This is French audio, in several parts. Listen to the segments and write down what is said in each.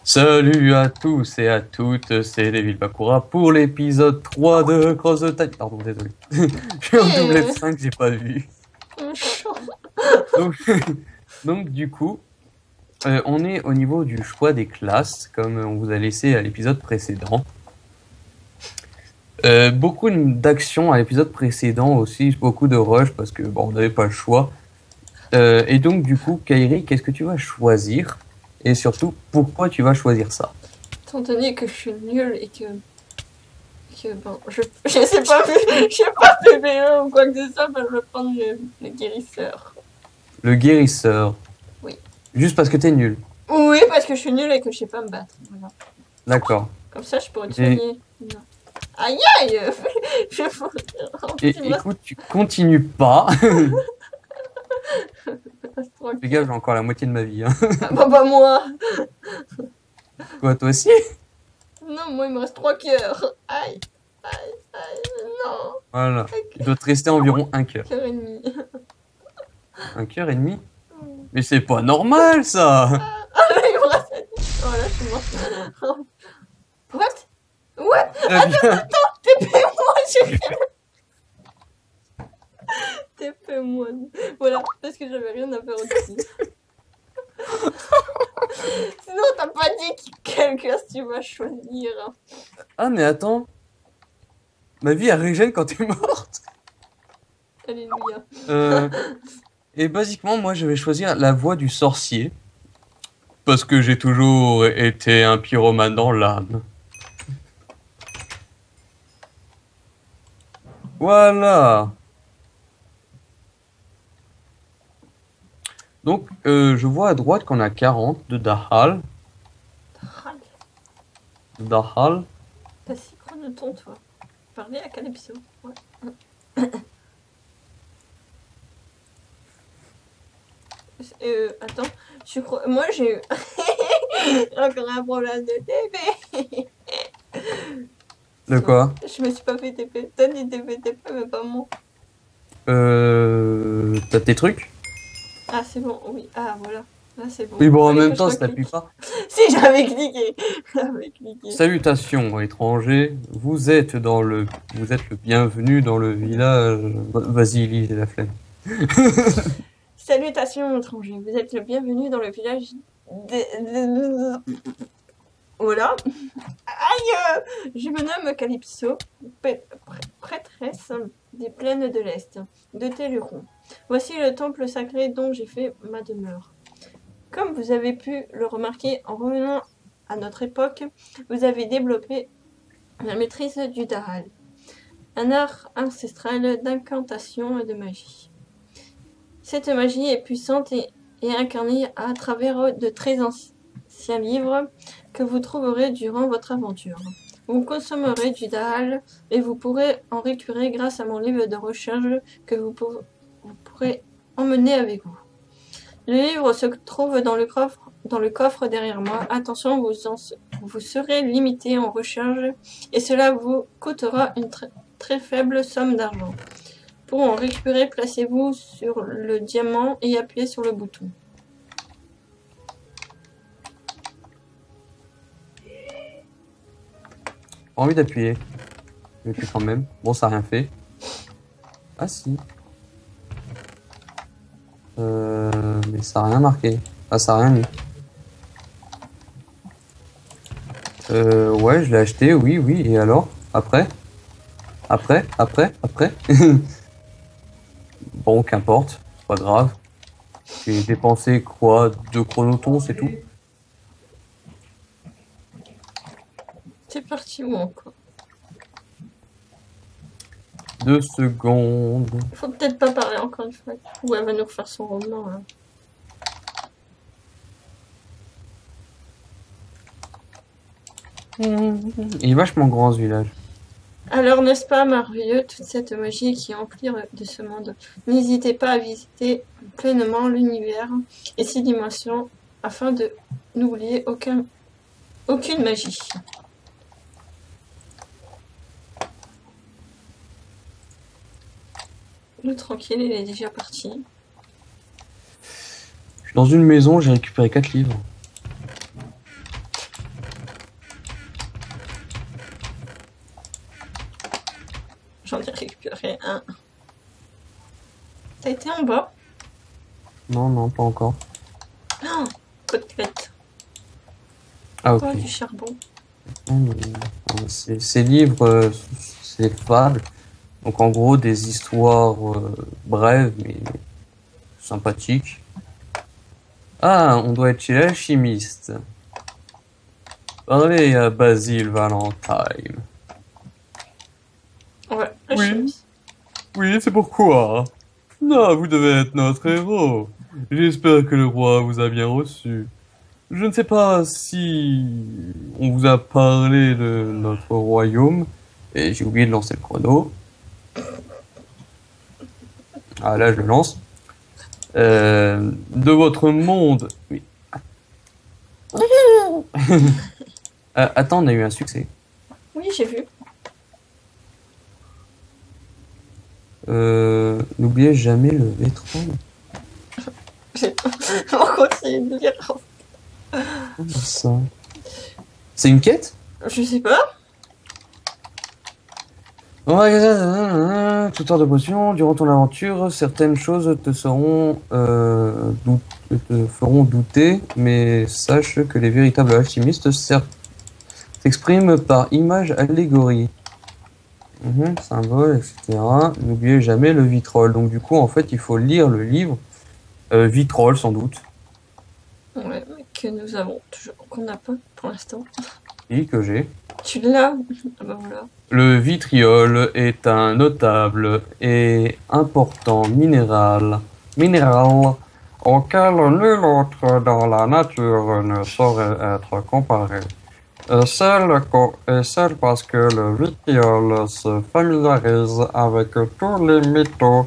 Salut à tous et à toutes, c'est Devil Bakura pour l'épisode 3 de Cross the Time. Pardon, désolé. J'ai un double Eh, F5, j'ai pas vu. chaud. Donc, donc du coup, on est au niveau du choix des classes, comme on vous a laissé à l'épisode précédent. Beaucoup d'actions à l'épisode précédent aussi, beaucoup de rush parce que bon, on n'avait pas le choix. Et donc du coup, Kairi, qu'est-ce que tu vas choisir? Et surtout, pourquoi tu vas choisir ça? Étant donné que je suis nulle et que bon, je sais pas, je sais pas PVE ou quoi que ce soit, ben je vais prendre le guérisseur. Le guérisseur. Oui. Juste parce que t'es nul. Oui, parce que je suis nulle et que je sais pas me battre. Voilà. D'accord. Comme ça, je pourrais te Et, soigner. Non. Aïe aïe je... En plus, il me reste écoute, tu continues pas. trois Fais gaffe, cœurs. j'ai encore la moitié de ma vie. Hein. Ah, bah, pas moi. Quoi, toi aussi? Non, moi, il me reste 3 cœurs. Aïe, aïe, aïe, non. Voilà. Il doit te rester environ un cœur. Cœur et demi. Un cœur et demi? Mais c'est pas normal, ça! Ah, là, il me reste... Oh là, je suis morte. What? What? Bien. TP-moi, j'ai TP-moi. Voilà, parce que j'avais rien à faire au-dessus. Sinon, t'as pas dit quelle classe tu vas choisir. Ah, mais attends. Ma vie, elle régène quand t'es morte. Alléluia. Et basiquement, moi, je vais choisir la voie du sorcier. Parce que j'ai toujours été un pyromane dans l'âme. Voilà. Donc, je vois à droite qu'on a 40 de Dahal. Râle. Dahal. T'as si gros de ton, toi. Parler à Calypso. Ouais. Attends, je crois... Moi, j'ai eu... encore un problème de TP. De quoi? Je me suis pas fait TP. T'as dit TP, mais pas moi. T'as tes trucs? Ah, c'est bon, oui. Ah, voilà. Là, c'est bon. Oui, bon, en Fallait même que je temps, ça reclique. t'appuie pas. Si, j'avais cliqué. J'avais cliqué. Salutations, étrangers. Vous êtes le bienvenu dans le village. Vas-y, lis, j'ai la flemme. Salutations, étrangers. Vous êtes le bienvenu dans le village Voilà. Aïe! Je me nomme Calypso, prêtresse des plaines de l'Est, de Téluron. Voici le temple sacré dont j'ai fait ma demeure. Comme vous avez pu le remarquer en revenant à notre époque, vous avez développé la maîtrise du Daral, un art ancestral d'incantation et de magie. Cette magie est puissante et incarnée à travers de très anciens livres que vous trouverez durant votre aventure. Vous consommerez du Daal et vous pourrez en récupérer grâce à mon livre de recherche que vous pourrez emmener avec vous. Le livre se trouve dans le coffre derrière moi. Attention, vous serez limité en recherche et cela vous coûtera une très faible somme d'argent. Pour en récupérer, placez-vous sur le diamant et appuyez sur le bouton. Pas envie d'appuyer. Mais puis quand même. Bon, ça a rien fait. Ah si. Mais ça a rien marqué. Ah, ça a rien mis. Ouais, je l'ai acheté, oui, oui. Et alors? Après? Après? Bon, qu'importe. C'est pas grave. J'ai dépensé quoi? 2 chronotons, c'est tout? C'est parti où encore? 2 secondes. Faut peut-être pas parler encore une fois. Ou elle va nous refaire son roman. Hein. Il est vachement grand ce village. Alors, n'est-ce pas merveilleux toute cette magie qui emplit de ce monde? N'hésitez pas à visiter pleinement l'univers et ses dimensions afin de n'oublier aucune magie. Nous, tranquille, il est déjà parti. Je suis dans une maison, j'ai récupéré 4 livres. J'en ai récupéré un. T'as été en bas? Non, non, pas encore. Ah, côtelette. Ah, ok. Oh, du charbon. Ces livres, c'est des fables. Donc, en gros, des histoires brèves, mais sympathiques. Ah, on doit être chez l'alchimiste. Parlez à Basile Valentine. Ouais, la Oui. chemise. Oui, c'est pourquoi. Non, vous devez être notre héros. J'espère que le roi vous a bien reçu. Je ne sais pas si on vous a parlé de notre royaume, et j'ai oublié de lancer le chrono. Ah là, je le lance. De votre monde. Oui. Attends, on a eu un succès. Oui, j'ai vu. N'oubliez jamais le V30. On continue de lire. Ça. C'est une quête? Je sais pas. Toutes sortes de potions. Durant ton aventure, certaines choses te te feront douter, mais sache que les véritables alchimistes s'expriment par images allégories. Symboles, etc. N'oubliez jamais le vitrol. Donc du coup, en fait, il faut lire le livre. Vitrol, sans doute. Ouais, mais que nous avons toujours, qu'on n'a pas pour l'instant. Oui, que j'ai. Tu l'as? Ah bah voilà. Le vitriol est un notable et important minéral auquel nul autre dans la nature ne saurait être comparé. Et seul parce que le vitriol se familiarise avec tous les métaux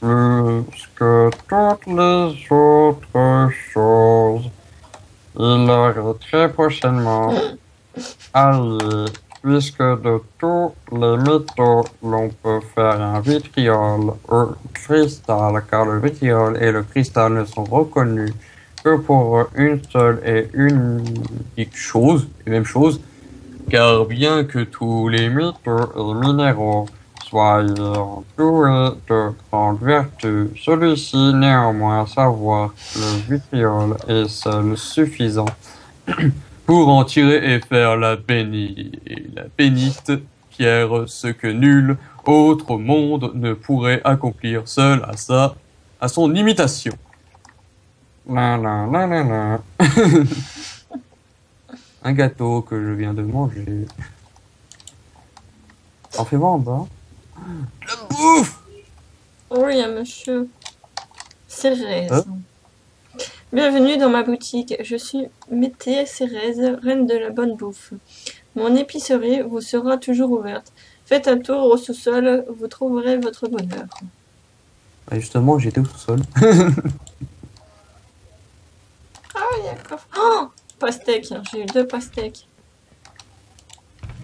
plus que toutes les autres choses. Il est très prochainement allié, puisque de tous les métaux, l'on peut faire un vitriol ou cristal, car le vitriol et le cristal ne sont reconnus que pour une seule et unique chose, et même chose, car bien que tous les métaux et minéraux soient doués de grandes vertus, celui-ci néanmoins savoir que le vitriol est seul suffisant pour en tirer et faire la bénite pierre, ce que nul autre monde ne pourrait accomplir seul à son imitation. La la la la la. Un gâteau que je viens de manger. En fais voir en bas. La bouffe! Oui, monsieur. Cérèse. Hein? Bienvenue dans ma boutique. Je suis Mété Cérèse, reine de la bonne bouffe. Mon épicerie vous sera toujours ouverte. Faites un tour au sous-sol, vous trouverez votre bonheur. Bah, justement, j'étais au sous-sol. Ah, il y a un coffre. Oh, pastèque. J'ai eu 2 pastèques.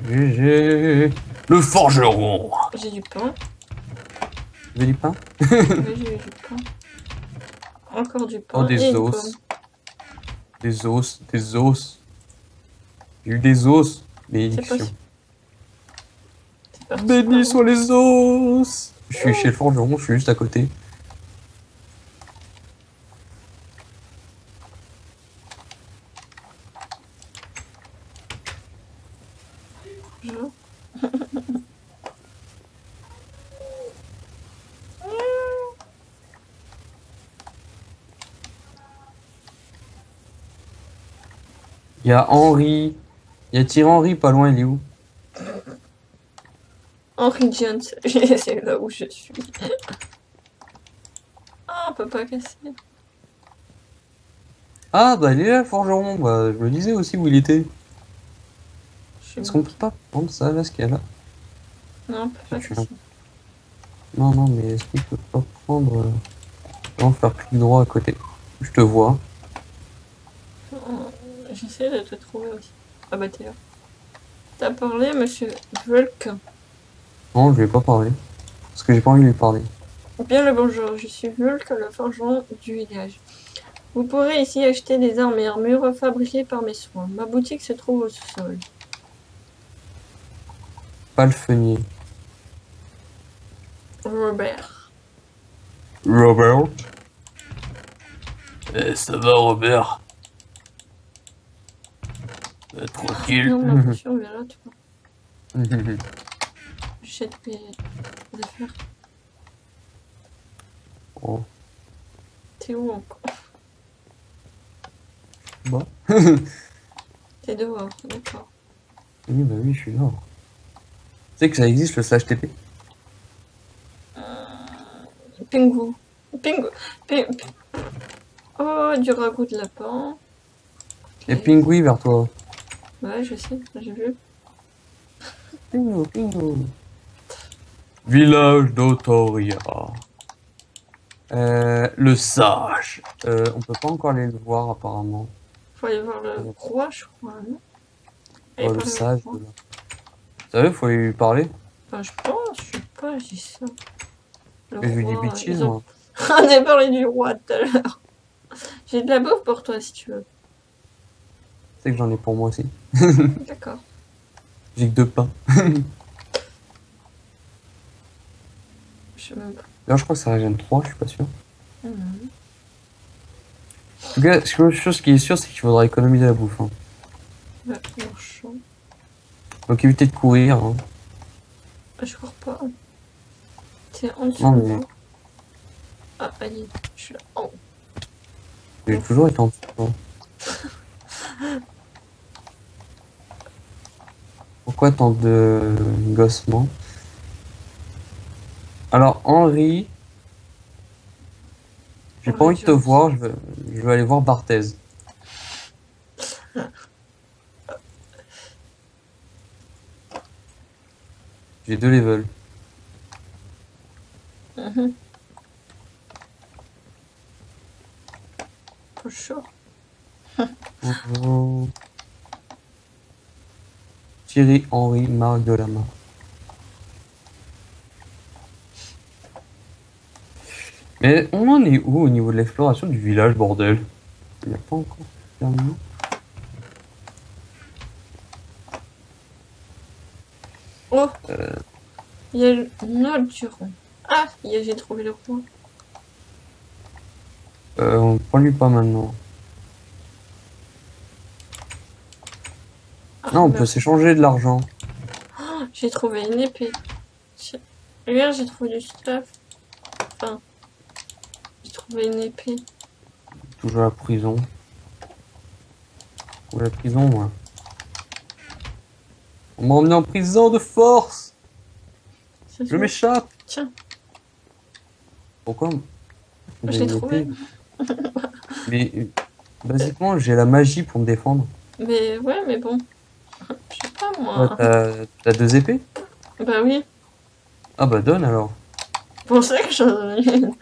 GG. Le forgeron. J'ai du pain. Vous avez du pain? Oui, j'ai eu du pain. Encore du pain. Oh, des et une os. pomme. Des os. Des os. J'ai eu des os. Bénédiction. C'est parti. Bénis soient les os. Je suis chez le forgeron, je suis juste à côté. Il y a Henri. Il y a Thierry Henry pas loin, il est où? Henry Jones. C'est là où je suis. Ah, on peut pas casser. Ah, bah il est là, le forgeron. Bah, je me disais aussi où il était. Est-ce qu'on peut pas prendre ça, là, ce qu'il y a là? Non, on peut pas casser. Non, non, mais est-ce qu'on peut pas prendre... Non, faire clic droit à côté. Je te vois. J'essaie de te trouver aussi. Ah bah t'es là. T'as parlé, monsieur Vulk. Non, je lui ai pas parlé. Parce que j'ai pas envie de lui parler. Bien le bonjour, je suis Vulk, le forgeron du village. Vous pourrez ici acheter des armes et armures fabriquées par mes soins. Ma boutique se trouve au sous-sol. Palefenier. Robert. Robert. Ça va, Robert? Tranquille. Non, ma voiture, verra, toi. J'achète mes affaires. Oh. T'es où encore? Bah. T'es dehors, d'accord. Oui, bah oui, je suis là. Tu sais que ça existe le slash TP? Pingu. Pingu. Oh, du ragoût de lapin. Et pingouin vers toi. Ouais, je sais, j'ai vu. Pingo, pingo. Village d'Otoria. Le sage. On peut pas encore aller le voir apparemment. Faut aller voir le roi, je crois, non? Allez, Le parler au sage. roi. Vous savez, faut lui parler. Enfin, je pense, je sais pas, je dis ça. Le Mais je lui dis roi, bêtise, ils ont... moi. On a parlé du roi tout à l'heure. J'ai de la bouffe pour toi si tu veux. C'est que j'en ai pour moi aussi. D'accord. J'ai que 2 pains. Je sais même pas. D'ailleurs, je crois que ça régène 3, je suis pas sûr. Mhm. En tout cas, quelque chose qui est sûr, c'est qu'il faudra économiser la bouffe. Hein. Ouais, marchand. Donc évitez de courir. Hein. Je cours pas. T'es en dessous Non, de mais moi. Ah, allez, je suis là. Oh. j'ai toujours été en dessous. Hein. Pourquoi tant de gossement? Alors, Henri, j'ai pas envie de te voir, je vais aller voir Barthez. J'ai 2 levels. Trop chaud. Oh. Thierry Henry Marc Delama. Mais on en est où au niveau de l'exploration du village, bordel? Il n'y a pas encore terminé. Oh, il y a le nord du rond. Ah, j'ai trouvé le roi. On prend lui pas maintenant. Ah, Non, on merde. peut s'échanger de l'argent. Oh, j'ai trouvé une épée. Regarde, j'ai trouvé du stuff. Enfin, j'ai trouvé une épée. Toujours à la prison. Ou la prison, moi. On m'a emmené en prison de force. Ça se Je voit. m'échappe. Tiens, Pourquoi? je l'ai trouvé. Mais basiquement, j'ai la magie pour me défendre. Mais ouais, mais bon. Je sais pas Ouais, moi. t'as 2 épées? Bah oui. Ah bah donne alors. C'est pour ça que j'en ai une.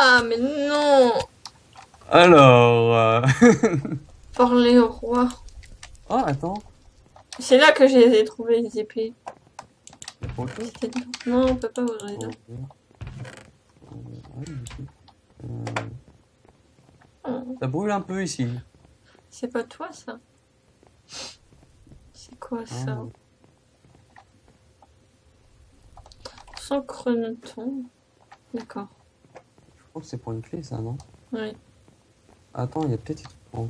Ah, mais non! Alors. Parler au roi. Oh, attends. C'est là que je les ai trouvées, les épées. Y a pas autre chose? C'était dedans. Non, on peut pas ouvrir là. Ça brûle un peu ici. C'est pas toi, ça? C'est quoi, ça? Sans chronoton. D'accord. Je crois que c'est pour une clé, ça, non? Oui. Attends, il y a peut-être... Oh.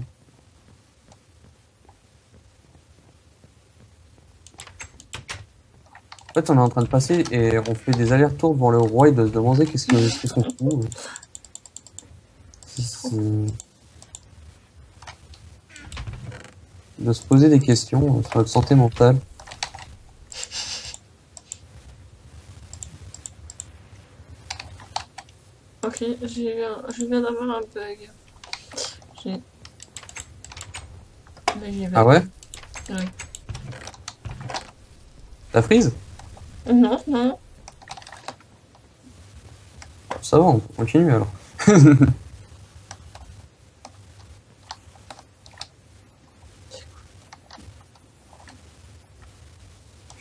En fait, on est en train de passer et on fait des allers-retours devant le roi. Il doit se demander qu'est-ce qu'on fout. Il doit se poser des questions sur notre santé mentale. Ok, je viens d'avoir un bug. Ah ouais? Ouais. Ça freeze? Non, non. Ça va, on peut continuer alors. Je sais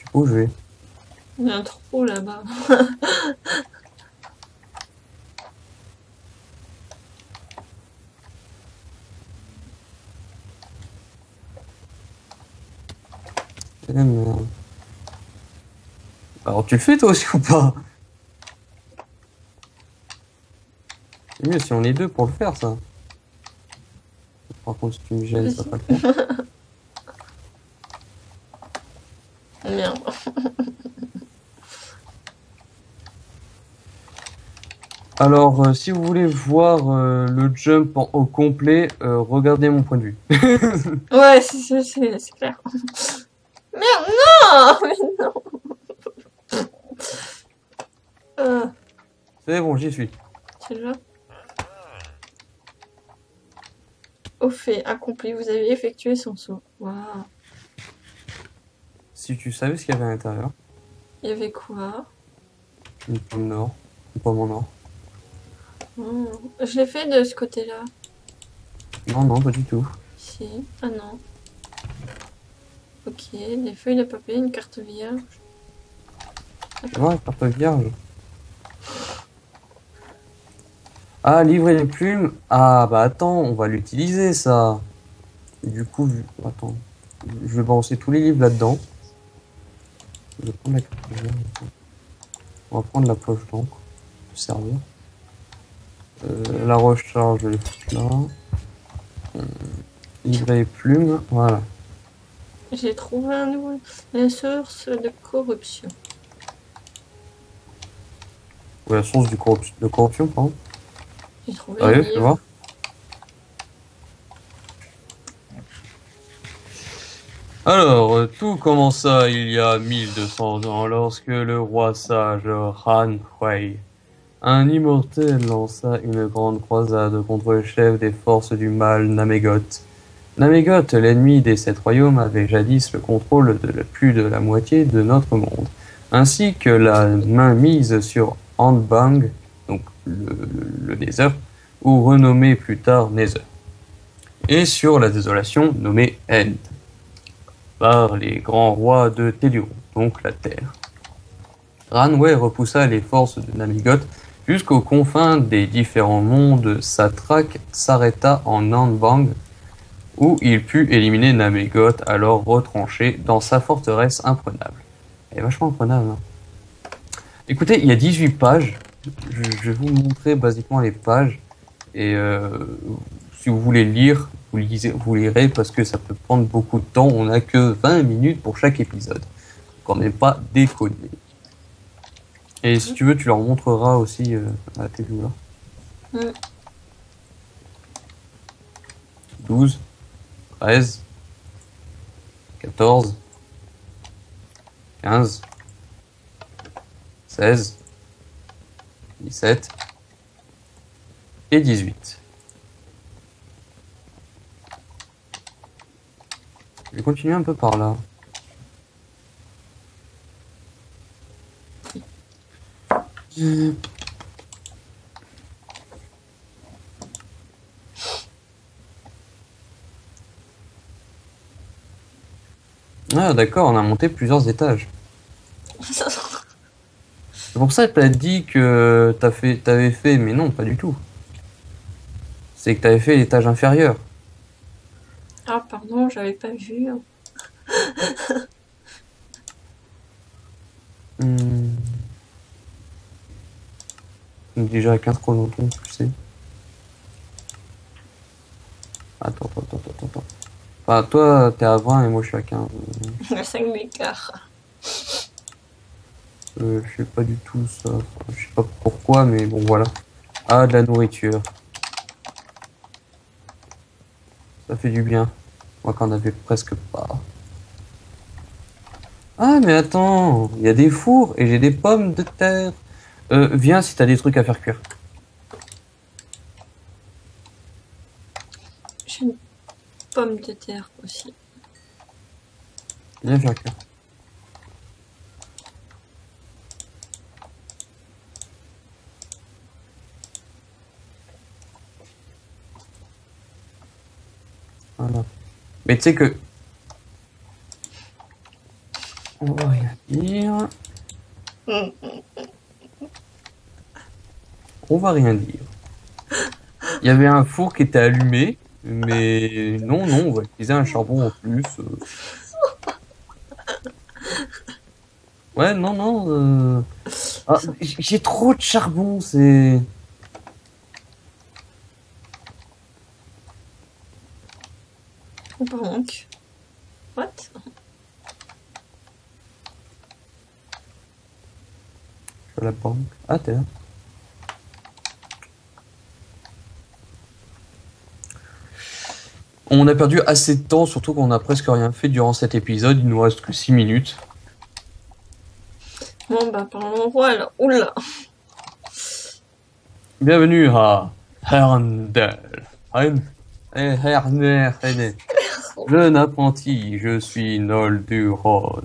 pas où je vais. Il y a un trou là-bas. C'est la merde. Alors tu le fais toi aussi ou pas? C'est mieux si on est deux pour le faire ça. Par contre si tu me gênes, ça va pas le faire. Merde. Alors si vous voulez voir le jump au complet, regardez mon point de vue. Ouais, c'est clair. Merde, non! Mais non! C'est bon, j'y suis. C'est là. Au fait accompli, vous avez effectué son saut. Waouh. Si tu savais ce qu'il y avait à l'intérieur, Il y avait quoi? une pomme d'or, une pomme en or. Je l'ai fait de ce côté-là. Non, non, pas du tout. Si. Ah non. Ok, des feuilles de papier, une carte vierge. Ouais, carte vierge. Ah, livre et les plumes. Ah, bah attends, on va l'utiliser ça. Et du coup, attends. Je vais balancer tous les livres là-dedans. Je vais prendre la carte vierge. On va prendre la poche d'encre. Le serveur. La recharge, je vais foutre là. Livre et plumes, voilà. J'ai trouvé un nouveau... La source de corruption. Ou la source de corruption, pardon. J'ai trouvé Sérieux, un tu livre. vois? Alors, tout commença il y a 1200 ans lorsque le roi sage Han Hui, un immortel, lança une grande croisade contre le chef des forces du mal, Namégoth. Namégoth, l'ennemi des 7 royaumes, avait jadis le contrôle de plus de la moitié de notre monde, ainsi que la main mise sur Anbang, donc le Nether, ou renommé plus tard Nether, et sur la désolation nommée End, par les grands rois de Telluron, donc la Terre. Ranwei repoussa les forces de Namégoth jusqu'aux confins des différents mondes. Satrak s'arrêta en Anbang, où il put éliminer Namégoth, alors retranché dans sa forteresse imprenable. Elle est vachement imprenable. Hein. Écoutez, il y a 18 pages. Je vais vous montrer basiquement les pages. Et si vous voulez lire, vous lirez parce que ça peut prendre beaucoup de temps. On n'a que 20 minutes pour chaque épisode. Quand même pas déconner. Et si tu veux, tu leur montreras aussi à la télé là. 12, 13, 14, 15, 16, 17 et 18. Je vais continuer un peu par là. Ah d'accord, on a monté plusieurs étages. C'est pour ça que t'as dit que t'avais fait, mais non, pas du tout. C'est que t'avais fait l'étage inférieur. Ah pardon, j'avais pas vu. Déjà à 15 chronotons, tu sais. Attends. Enfin, toi, t'es à 20 et moi, je suis à 15. Le 5 d'écart. Je sais pas du tout ça. Enfin, je sais pas pourquoi, mais bon, voilà. Ah, de la nourriture. Ça fait du bien. Moi, qu'en avait presque pas. Ah, mais attends, il y a des fours et j'ai des pommes de terre. Viens si t'as des trucs à faire cuire. J'ai une pomme de terre aussi. Viens faire cuire. Voilà. Mais tu sais que... On va rien dire. On va rien dire. Il y avait un four qui était allumé, mais non, on va utiliser un charbon en plus. Ouais, non, non. Ah, j'ai trop de charbon, c'est... Donc. What? Je la banque. Ah, t'es là. On a perdu assez de temps, surtout qu'on a presque rien fait durant cet épisode. Il nous reste que 6 minutes. Bon, bah, parlons roi alors. Oula! Bienvenue à Herndel. Jeune apprenti, je suis Nolduron,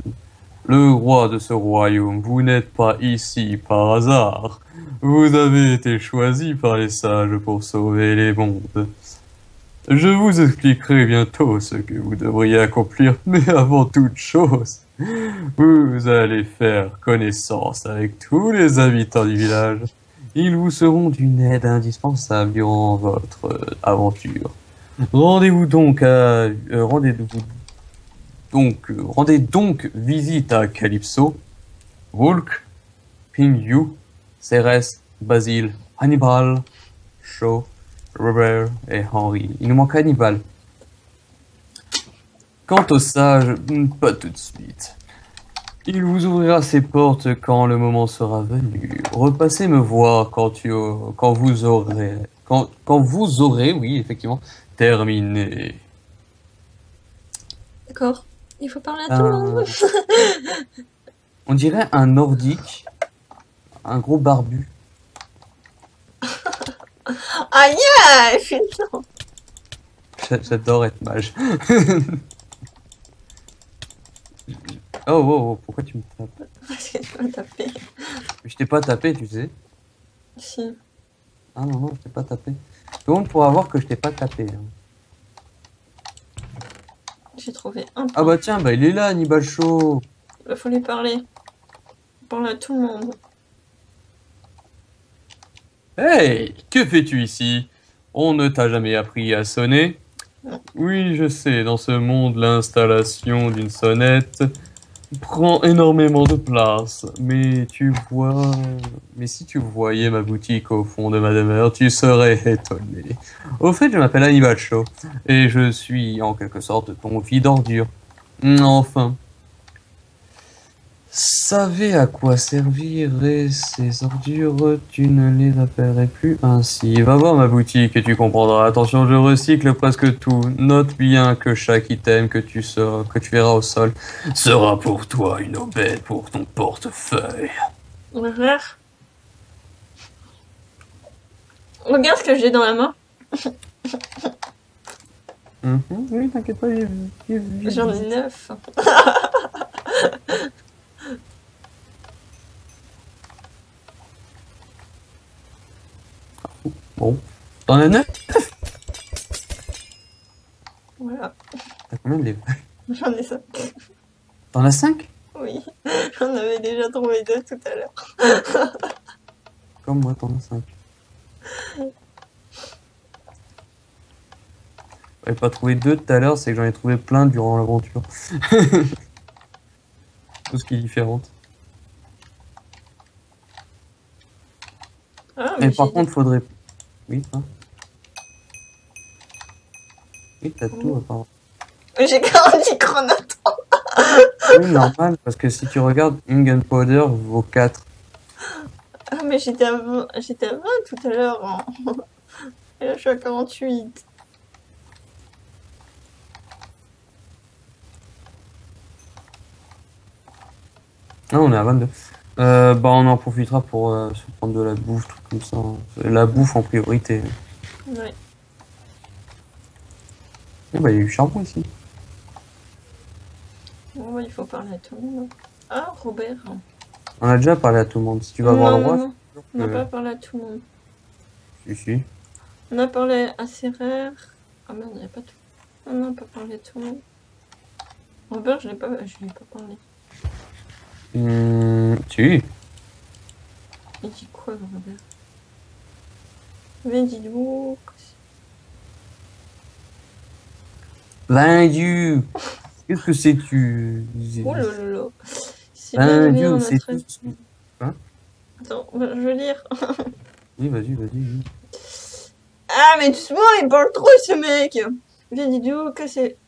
le roi de ce royaume. Vous n'êtes pas ici par hasard. Vous avez été choisi par les sages pour sauver les mondes. Je vous expliquerai bientôt ce que vous devriez accomplir, mais avant toute chose, vous allez faire connaissance avec tous les habitants du village. Ils vous seront d'une aide indispensable durant votre aventure. Rendez donc visite à Calypso, Vulk, Pingu, Cérès, Basile, Hannibal, Shaw, Robert et Henry. Il nous manque Hannibal. Quant au sage, pas tout de suite. Il vous ouvrira ses portes quand le moment sera venu. Repassez me voir quand vous aurez, oui, effectivement, terminé. D'accord. Il faut parler à tout le monde. On dirait un nordique, un gros barbu. Aïe, putain! J'adore être mage. Oh, oh, oh, pourquoi tu me tapes? Parce que tu m'as tapé. Je t'ai pas tapé, tu sais. Si. Ah non, non, je t'ai pas tapé. Tout le monde pourra voir que je t'ai pas tapé. Hein. J'ai trouvé un point. Ah bah tiens, bah il est là, Hannibal Shaw. Il faut lui parler. Parle à tout le monde. Hey, que fais-tu ici? On ne t'a jamais appris à sonner? Oui, je sais, dans ce monde, l'installation d'une sonnette prend énormément de place. Mais si tu voyais ma boutique au fond de ma demeure, tu serais étonné. Au fait, je m'appelle Hannibal Shaw et je suis en quelque sorte ton vide ordure. Enfin. Savez à quoi serviraient ces ordures, tu ne les appellerais plus ainsi. Va voir ma boutique et tu comprendras. Attention, je recycle presque tout. Note bien que chaque item que tu verras au sol sera pour toi une aubaine pour ton portefeuille. Regarde. Regarde ce que j'ai dans la main. Oui, t'inquiète pas, J'en ai 9. Bon, t'en as 9? Voilà. T'as combien de livres? J'en ai 5. T'en as 5? Oui. J'en avais déjà trouvé 2 tout à l'heure. Comme moi, t'en as 5. J'avais pas trouvé 2 tout à l'heure, c'est que j'en ai trouvé plein durant l'aventure. Tout ce qui est différent. Ah, mais par contre, faudrait... Oui, hein. Oui, t'as tout, apparemment. J'ai 40 chronoton. Oui, normal, parce que si tu regardes, une gunpowder vaut 4. Ah, mais j'étais à 20 tout à l'heure. Hein. Et là, je suis à 48. Ah, on est à 22. Bah, on en profitera pour se prendre de la bouffe, truc comme ça. La bouffe en priorité. Ouais. Oh, bah, il y a eu charbon ici. Bon, bah, il faut parler à tout le monde. Ah, Robert. On a déjà parlé à tout le monde. Si tu vas voir le roi, Non. On n'a pas parlé à tout le monde. Si. On a parlé à Serrer. Ah merde, il n'y a pas tout. On n'a pas parlé à tout le monde. Robert, je lui ai pas parlé. Si. Il dit quoi, Robert? Mais dis-nous. Vendu. Qu'est-ce que c'est que tu... Oh là là là. C'est bien de venir à c'est notre tout. aide. Hein? Attends, je veux lire. Oui, vas-y. Ah, mais doucement, il parle trop, ce mec. Viens, idiot, que c'est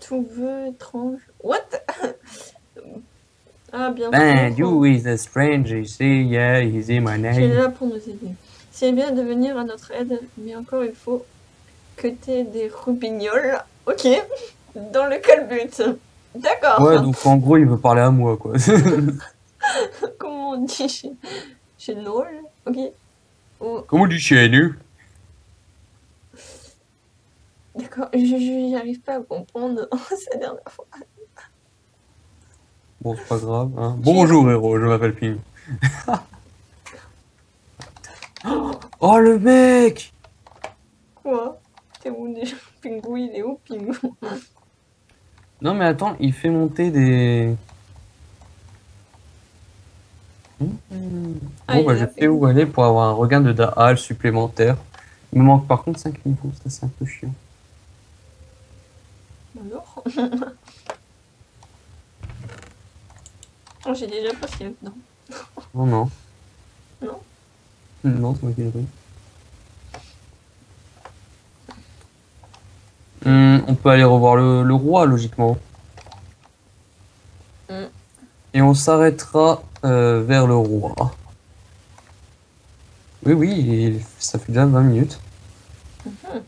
tout vœu étrange. What? Ah, bien sûr. You is a stranger, you see, yeah, he's in my Tu es name. là pour nous aider. C'est bien de venir à notre aide, mais encore il faut que t'aies des roubignoles. Ok. Dans le calbut. D'accord. Ouais, donc en gros, il veut parler à moi, quoi. Comment on dit chez LOL? Ok. Oh, Comment on dit chez nous? d'accord. J'y arrive pas à comprendre. C'est la dernière fois. Bon, c'est pas grave. Hein. Bonjour, héros, je m'appelle Ping. Oh, le mec! Quoi? T'es où déjà? Pingou, il est où, Pingou? Non, mais attends, il fait monter des... Ah, Bon, il bah, est je là, sais où aller pour avoir un regain de Daal supplémentaire. Il me manque par contre 5 niveaux, ça c'est un peu chiant. Alors? Oh, j'ai déjà passé là-dedans. Non, non. Non? Non, c'est moi qui l'ai pris. On peut aller revoir le roi, logiquement. Mm. Et on s'arrêtera vers le roi. Oui, ça fait déjà 20 minutes. Mhm.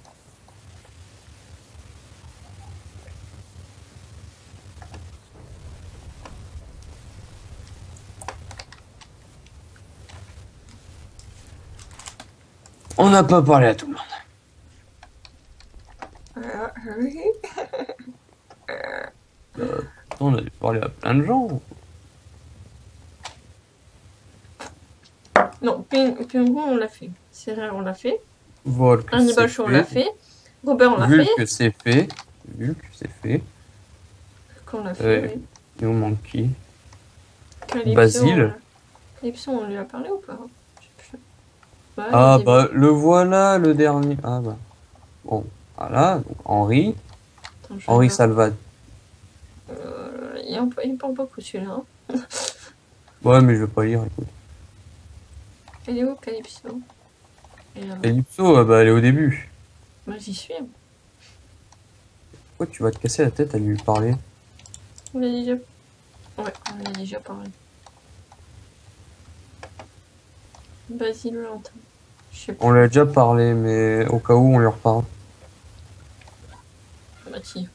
On n'a pas parlé à tout le monde. Oui. On a dû parler à plein de gens. Non, Pingou, on l'a fait. Serrer, on l'a fait. Volk, Hannibal c'est Show, on l'a fait. Robert, on l'a fait. Vulk, c'est fait. Vulk, c'est fait. Qu'on l'a fait, oui. Il nous manque qui? Calypso, Basile. Calypso, on lui a parlé ou pas? Je sais plus. Ouais, Ah il est bah le voilà le dernier. Ah bah bon voilà donc Henri. Attends, je Henri regarde. Salvat. Il parle beaucoup celui-là. Hein. Ouais mais je vais pas lire écoute. Elle est où, Calypso? Elle est là-bas. Calypso bah elle est au début. Bah, j'y suis. Pourquoi tu vas te casser la tête à lui parler? On l'a déjà... Ouais, on l'a déjà parlé. Basile l'entend. Je sais pas. On l'a déjà parlé mais au cas où on lui reparle. Bah, si.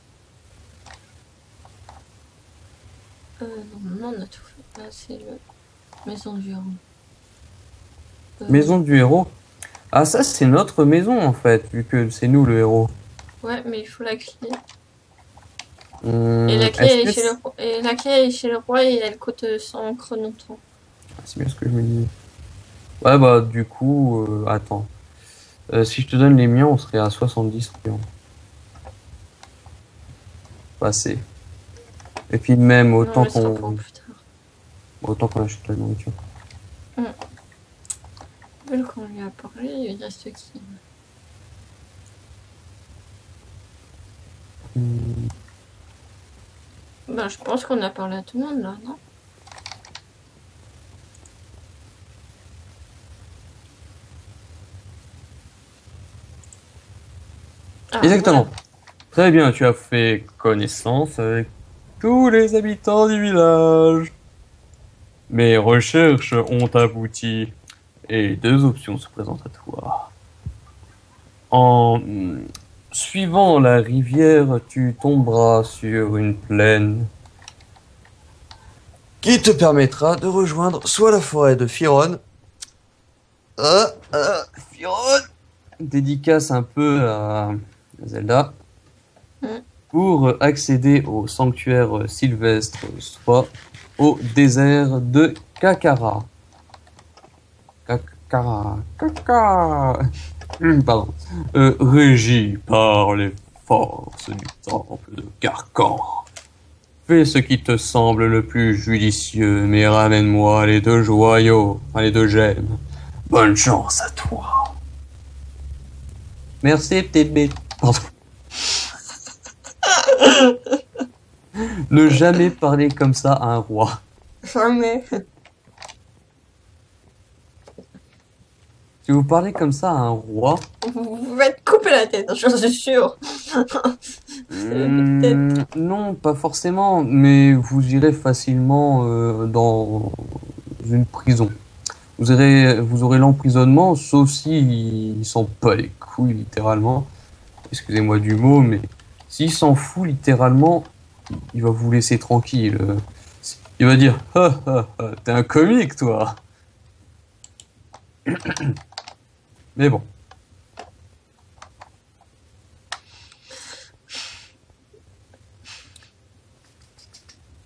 Normalement, on a tout fait. Là, c'est le... Maison du héros. Maison du héros. Ah ça c'est notre maison en fait vu que c'est nous le héros. Ouais, mais il faut la clé. Et la clé, est-ce elle est que chez le roi. Et la clé, elle est chez le roi et elle coûte 100 chronotons. c'est bien ce que je me dis. Ouais bah du coup attends. Si je te donne les miens on serait à 70 clients. Passé. Et puis même autant Non, mais ça sera pour plus tard. achète la nourriture. Vu qu'on lui a parlé, il reste qui? Ben, je pense qu'on a parlé à tout le monde là, non? Ah, Exactement. voilà. Très bien, tu as fait connaissance avec tous les habitants du village. Mes recherches ont abouti et deux options se présentent à toi. En suivant la rivière, tu tomberas sur une plaine qui te permettra de rejoindre soit la forêt de Firon. Firon. Dédicace un peu à Zelda. Pour accéder au sanctuaire sylvestre, soit au désert de Kakara. Pardon. Régi par les forces du temple de Carcan. Fais ce qui te semble le plus judicieux, mais ramène-moi les deux joyaux, enfin les deux gemmes. Bonne chance à toi. Merci, petite bête. Pardon. Ne jamais parler comme ça à un roi. Jamais. Si vous parlez comme ça à un roi, Vous va te couper la tête, j'en suis sûre. non, pas forcément, mais vous irez facilement dans une prison. Vous aurez l'emprisonnement, sauf si il s'en bat les couilles, littéralement. Excusez-moi du mot, mais s'il s'en fout littéralement, il va vous laisser tranquille. Il va dire, ah, ah, ah, t'es un comique, toi. Mais bon.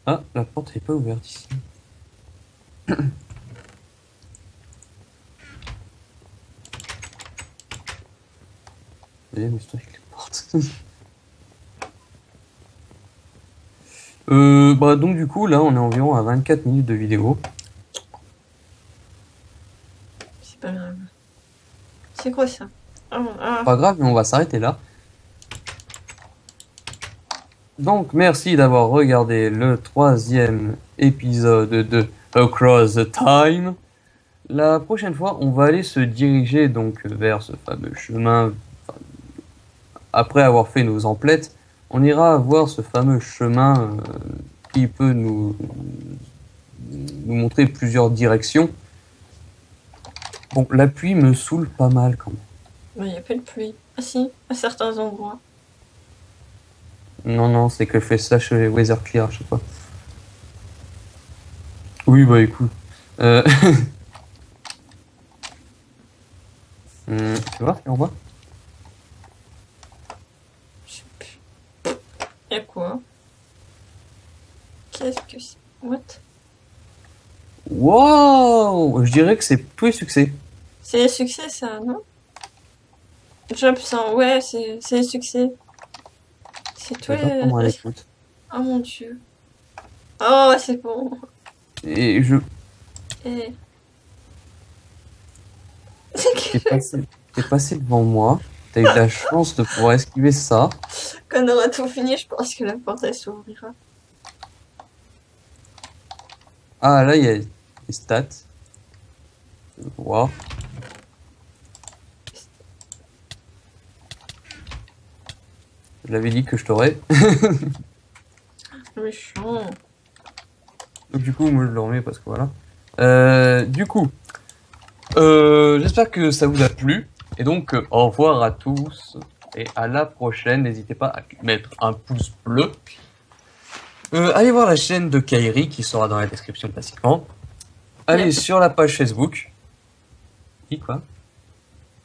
Ah, la porte n'est pas ouverte ici. Mais c'est toi avec les portes. Bah donc du coup là on est environ à 24 minutes de vidéo. C'est pas grave. C'est quoi ça? Pas grave, mais on va s'arrêter là. Donc merci d'avoir regardé le 3e épisode de Across the Time. La prochaine fois on va aller se diriger donc vers ce fameux chemin. Après avoir fait nos emplettes, on ira voir ce fameux chemin qui peut nous montrer plusieurs directions. Bon, la pluie me saoule pas mal quand même. Mais il n'y a pas de pluie. Ah si, à certains endroits. Non, non, c'est que je fais ça chez Weather Clear, je sais pas. Oui, bah écoute. Tu vois, on voit. Y'a quoi? Qu'est-ce que c'est? What? Wow! Je dirais que c'est tous les succès. C'est les succès, ça, non? Job 100, ouais, c'est les succès. C'est toi les... Oh mon dieu. Oh, c'est bon. Et je... Et... T'es passé devant moi. T'as eu la chance de pouvoir esquiver ça. Quand on aura tout fini, je pense que la porte, elle s'ouvrira. Ah, là, il y a les stats. Wow. Je l'avais dit que je t'aurais. Méchant. Donc du coup, moi je le remets parce que voilà. Du coup, j'espère que ça vous a plu. Et donc, au revoir à tous. Et à la prochaine. N'hésitez pas à mettre un pouce bleu. Allez voir la chaîne de Kairi qui sera dans la description classiquement. Allez sur la page Facebook. Et quoi?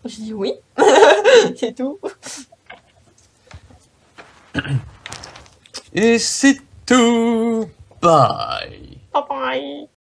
Je dis oui. C'est tout. Et c'est tout. Bye.